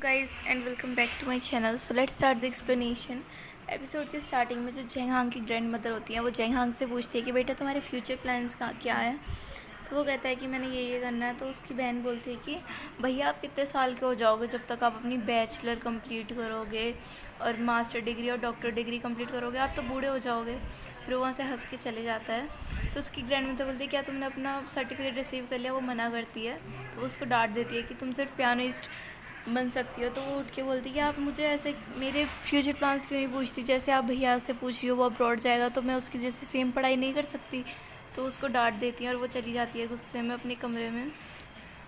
guys and welcome back to my channel. So let's start the explanation. Episode के starting में जो जेंग Hong की grand mother होती हैं वो जेंग हांग से पूछती है कि बेटा तुम्हारे फ्यूचर प्लान्स का क्या है। तो वो कहता है कि मैंने ये करना है। तो उसकी बहन बोलती है कि भैया आप कितने साल के हो जाओगे जब तक आप अपनी बैचलर कंप्लीट करोगे और मास्टर डिग्री और डॉक्टर डिग्री कंप्लीट करोगे, आप तो बूढ़े हो जाओगे। फिर वो वहाँ से हंस के चले जाता है। तो उसकी ग्रैंड मदर बोलती है क्या तुमने अपना सर्टिफिकेट रिसीव कर लिया। वो मना करती है। तो वो उसको डांट देती है कि तुम सिर्फ पियानिस्ट बन सकती हो। तो वो उठ के बोलती है कि आप मुझे ऐसे मेरे फ्यूचर प्लान्स क्यों नहीं पूछती, जैसे आप भैया से पूछ रही हो वो अब्रॉड जाएगा तो मैं उसकी जैसे सेम पढ़ाई नहीं कर सकती। तो उसको डांट देती है और वो चली जाती है गुस्से में अपने कमरे में।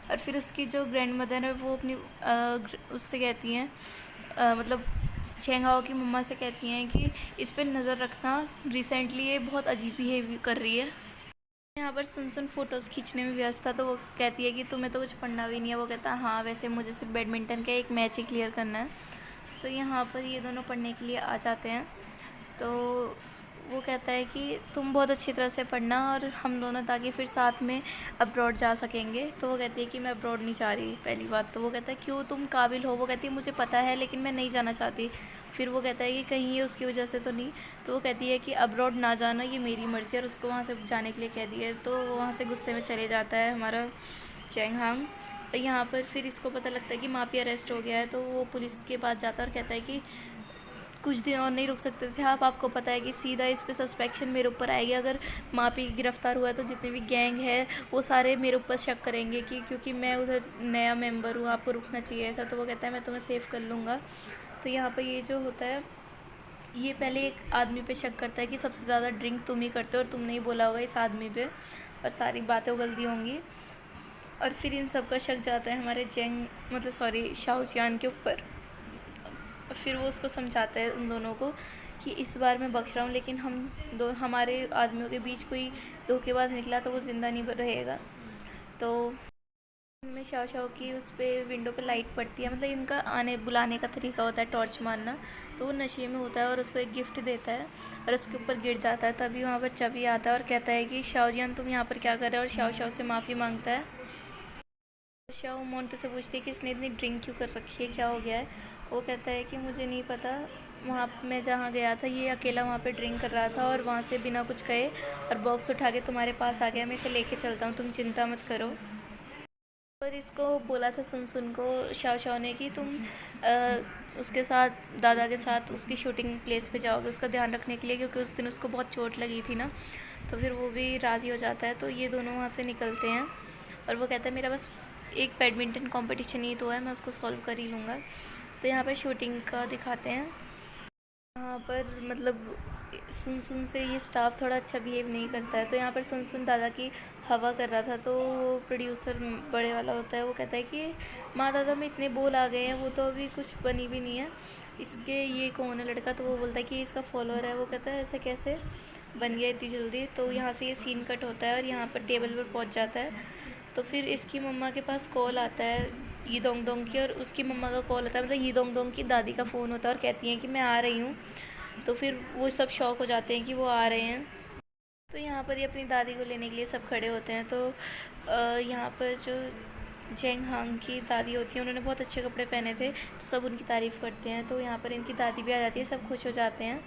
और फिर उसकी जो ग्रैंड मदर है वो अपनी उससे कहती हैं मतलब चेंगाओ की मम्मा से कहती हैं कि इस पर नज़र रखना, रिसेंटली ये बहुत अजीब बिहेव कर रही है। यहाँ पर सुन फ़ोटोज़ खींचने में व्यस्त था। तो वो कहती है कि तुम्हें तो कुछ पढ़ना भी नहीं है। वो कहता है हाँ वैसे मुझे सिर्फ बैडमिंटन का एक मैच ही क्लियर करना है। तो यहाँ पर ये दोनों पढ़ने के लिए आ जाते हैं। तो वो कहता है कि तुम बहुत अच्छी तरह से पढ़ना और हम दोनों ताकि फिर साथ में अब्रॉड जा सकेंगे। तो वो कहती है कि मैं अब्रॉड नहीं जा रही पहली बात। तो वो कहता है क्यों, तुम काबिल हो। वो कहती है मुझे पता है लेकिन मैं नहीं जाना चाहती। फिर वो कहता है कि कहीं ये उसकी वजह से तो नहीं। तो वो कहती है कि अब्रॉड ना जाना ये मेरी मर्ज़ी और उसको वहाँ से जाने के लिए कह दिया। तो वो वहाँ से गुस्से में चले जाता है हमारा चेंग हांग। तो यहाँ पर फिर इसको पता लगता है कि मापी अरेस्ट हो गया है। तो वो पुलिस के पास जाता है और कहता है कि कुछ दिन और नहीं रुक सकते थे आप, आपको पता है कि सीधा इस पे सस्पेक्शन मेरे ऊपर आएगी। अगर मापी गिरफ़्तार हुआ है तो जितने भी गैंग है वो सारे मेरे ऊपर शक करेंगे कि क्योंकि मैं उधर नया मेंबर हूँ, आपको रुकना चाहिए था। तो वो कहता है मैं तुम्हें सेव कर लूँगा। तो यहाँ पर ये जो होता है, ये पहले एक आदमी पे शक करता है कि सबसे ज़्यादा ड्रिंक तुम ही करते हो और तुमने ही बोला होगा इस आदमी पे और सारी बातें उगलती होंगी। और फिर इन सब का शक जाता है हमारे जेंग मतलब सॉरी शाओजियान के ऊपर। फिर वो उसको समझाता है उन दोनों को कि इस बार मैं बख्श रहा हूँ लेकिन हमारे आदमियों के बीच कोई धोखेबाज निकला तो वो ज़िंदा नहीं रहेगा। तो में शाओ शाओ की उस पर विंडो पे लाइट पड़ती है, मतलब इनका आने बुलाने का तरीका होता है टॉर्च मारना। तो वो नशे में होता है और उसको एक गिफ्ट देता है और उसके ऊपर गिर जाता है। तभी वहाँ पर चबी आता है और कहता है कि शाओजियान तुम यहाँ पर क्या कर रहे हो। और शाओ शाओ से माफ़ी मांगता है। शाओ मोंटू से पूछती है कि इसने इतनी ड्रिंक क्यों कर रखी है, क्या हो गया है। वो कहता है कि मुझे नहीं पता, वहाँ मैं जहाँ गया था ये अकेला वहाँ पे ड्रिंक कर रहा था और वहाँ से बिना कुछ कहे और बॉक्स उठा के तुम्हारे पास आ गया। मैं इसे लेके चलता हूँ, तुम चिंता मत करो। और इसको बोला था सुन को शाओ शाओ ने कि तुम उसके साथ दादा के साथ उसकी शूटिंग प्लेस पे जाओगे उसका ध्यान रखने के लिए, क्योंकि उस दिन उसको बहुत चोट लगी थी ना। तो फिर वो भी राज़ी हो जाता है। तो ये दोनों वहाँ से निकलते हैं और वो कहता है मेरा बस एक बैडमिंटन कंपटीशन ही तो है, मैं उसको सॉल्व कर ही लूँगा। तो यहाँ पर शूटिंग का दिखाते हैं। यहाँ पर मतलब सुन से ये स्टाफ थोड़ा अच्छा बिहेव नहीं करता है। तो यहाँ पर सुन दादा की हवा कर रहा था। तो वो प्रोड्यूसर बड़े वाला होता है, वो कहता है कि माँ दादा में इतने बोल आ गए हैं, वो तो अभी कुछ बनी भी नहीं है, इसके ये कौन है लड़का। तो वो बोलता है कि इसका फॉलोअर है। वो कहता है ऐसे कैसे बन गया इतनी जल्दी। तो यहाँ से ये सीन कट होता है और यहाँ पर टेबल पर पहुँच जाता है। तो फिर इसकी मम्मा के पास कॉल आता है ये दोंग दोंग की, और उसकी मम्मा का कॉल आता है, मतलब ये दोंग दोंग की दादी का फ़ोन होता है और कहती हैं कि मैं आ रही हूँ। तो फिर वो सब शौक हो जाते हैं कि वो आ रहे हैं। तो यहाँ पर ये अपनी दादी को लेने के लिए सब खड़े होते हैं। तो यहाँ पर जो जेंग हांग की दादी होती है उन्होंने बहुत अच्छे कपड़े पहने थे तो सब उनकी तारीफ़ करते हैं। तो यहाँ पर इनकी दादी भी आ जाती है, सब खुश हो जाते हैं।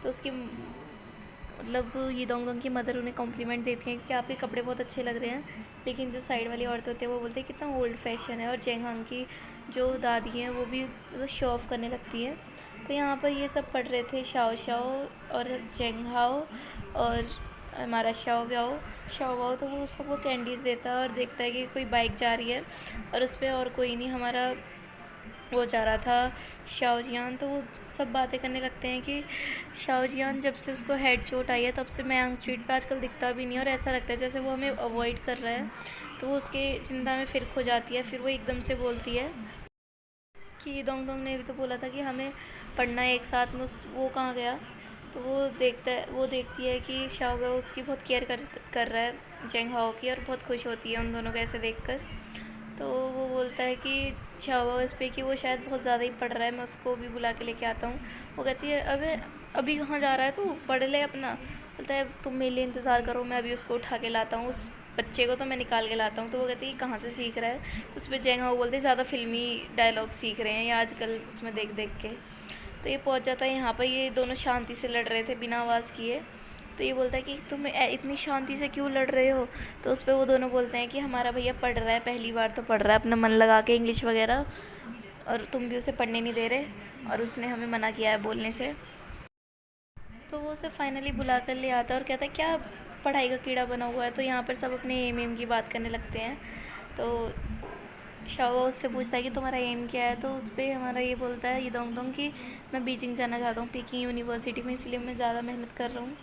तो उसकी मतलब ये दोंग दोंग की मदर उन्हें कॉम्प्लीमेंट देती हैं कि आपके कपड़े बहुत अच्छे लग रहे हैं। लेकिन जो साइड वाली औरत होती है वो बोलते हैं कितना ओल्ड फैशन है। और जेंग हांग की जो दादी हैं वो भी मतलब शो ऑफ करने लगती है। तो यहाँ पर ये सब पढ़ रहे थे शाओ शाओ और जेंग हाओ और हमारा शाओ वाओ। तो वो सबको कैंडीज़ देता है और देखता है कि कोई बाइक जा रही है और उस पर और कोई नहीं, हमारा वो जा रहा था शाओजियान। तो वो सब बातें करने लगते हैं कि शाओजियान जब से उसको हेड चोट आई है तब से मैंग स्ट्रीट पे आजकल दिखता भी नहीं और ऐसा लगता है जैसे वो हमें अवॉइड कर रहा है। तो वो उसके चिंता में फिर खो जाती है। फिर वो एकदम से बोलती है कि दोंग दोंग ने भी तो बोला था कि हमें पढ़ना है एक साथ में, वो कहाँ गया। तो वो देखती है कि शाओ वाओ उसकी बहुत केयर कर रहा है जेंग हाओ की, और बहुत खुश होती है उन दोनों को ऐसे देखकर। तो वो बोलता है कि शाओ इस पे कि वो शायद बहुत ज़्यादा ही पढ़ रहा है, मैं उसको भी बुला के लेके आता हूँ। वो कहती है अभी कहाँ जा रहा है तू, पढ़ ले अपना। बोलता है तुम मेरे लिए इंतज़ार करो, मैं अभी उसको उठा के लाता हूँ। बच्चे को तो मैं निकाल के लाता हूँ। तो वो कहती है कहाँ से सीख रहा है। तो उस पर जेंग हाओ बोलते हैं ज़्यादा फिल्मी डायलॉग सीख रहे हैं ये आजकल उसमें देख देख के। तो ये पहुँच जाता है यहाँ पर, ये दोनों शांति से लड़ रहे थे बिना आवाज़ किए। तो ये बोलता है कि तुम इतनी शांति से क्यों लड़ रहे हो। तो उस पर वो दोनों बोलते हैं कि हमारा भैया पढ़ रहा है, पहली बार तो पढ़ रहा है अपना मन लगा के इंग्लिश वगैरह, और तुम भी उसे पढ़ने नहीं दे रहे, और उसने हमें मना किया है बोलने से। तो वो उसे फाइनली बुला कर ले आता है और कहता है क्या पढ़ाई का कीड़ा बना हुआ है। तो यहाँ पर सब अपने एम की बात करने लगते हैं। तो शाओ उससे पूछता है कि तुम्हारा एम क्या है। तो उस पर हमारा ये बोलता है ये दोंग कि मैं बीजिंग जाना चाहता हूँ, पीकिंग यूनिवर्सिटी में, इसलिए मैं ज़्यादा मेहनत कर रहा हूँ।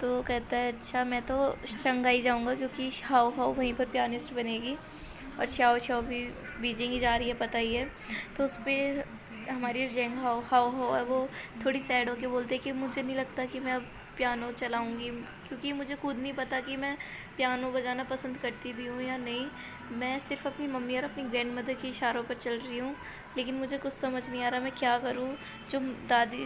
तो कहता है अच्छा मैं तो शंघाई जाऊँगा क्योंकि शाओ हाओ वहीं पर पियानिस्ट बनेगी, और शाओ शाओ भी बीजिंग ही जा रही है, पता ही है। तो उस पर हमारी जेंग हाओ हाओ हाओ है वो थोड़ी सैड होके बोलते हैं कि मुझे नहीं लगता कि मैं अब पियानो चलाऊँगी, क्योंकि मुझे खुद नहीं पता कि मैं पियानो बजाना पसंद करती भी हूँ या नहीं। मैं सिर्फ अपनी मम्मी और अपनी ग्रैंड मदर के इशारों पर चल रही हूँ, लेकिन मुझे कुछ समझ नहीं आ रहा मैं क्या करूँ। जो दादी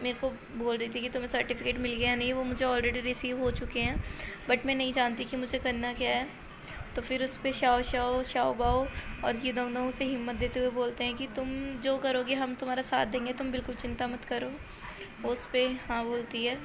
मेरे को बोल रही थी कि तुम्हें सर्टिफिकेट मिल गया नहीं, वो मुझे ऑलरेडी रिसीव हो चुके हैं, बट मैं नहीं जानती कि मुझे करना क्या है। तो फिर उस पर शाओ शाओ शाओ बाओ और ये दोनों उसे हिम्मत देते हुए बोलते हैं कि तुम जो करोगे हम तुम्हारा साथ देंगे, तुम बिल्कुल चिंता मत करो। वो उस पर हाँ बोलती है।